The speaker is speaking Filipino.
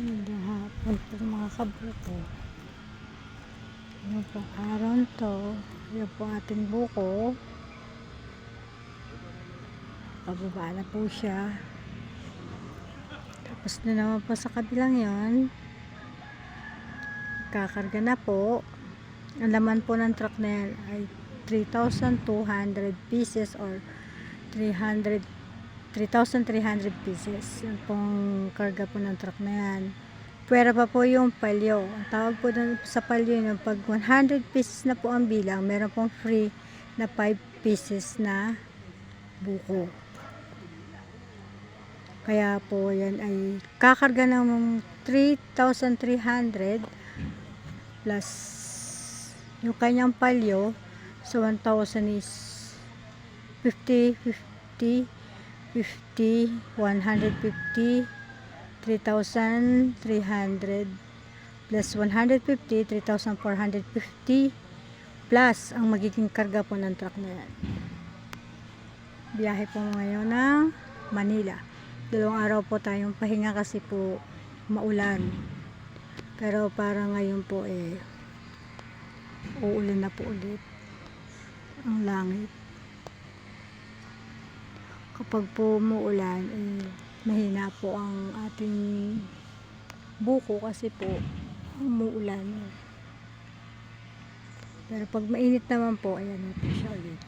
Magandang hapon po mga kabuko. Yung pong araw to, yung po ating buko. Pababa na po siya. Tapos na naman po sa kabilang yon, kakarga na po. Ang laman po ng truck na yan ay 3,200 pieces or 3,300 pieces. Yan pong karga po ng truck na yan. Pwera pa po yung palyo. Ang tawag po dun sa palyo yung pag 100 pieces na po ang bilang, meron pong free na 5 pieces na buko. Kaya po yan ay kakarga ng 3,300 plus yung kanyang palyo. So 1,000 is 50, 50, 50, 150, 3,300 plus 150, 3,450 plus ang magiging karga po ng truck na yan. Biyahe po ngayon ng Manila. 2 araw po tayong pahinga kasi po maulan. Pero para ngayon po uulan na po ulit ang langit. Kapag po umuulan, mahina po ang ating buko kasi po umuulan. Pero pag mainit naman po, ayan na po siya ulit.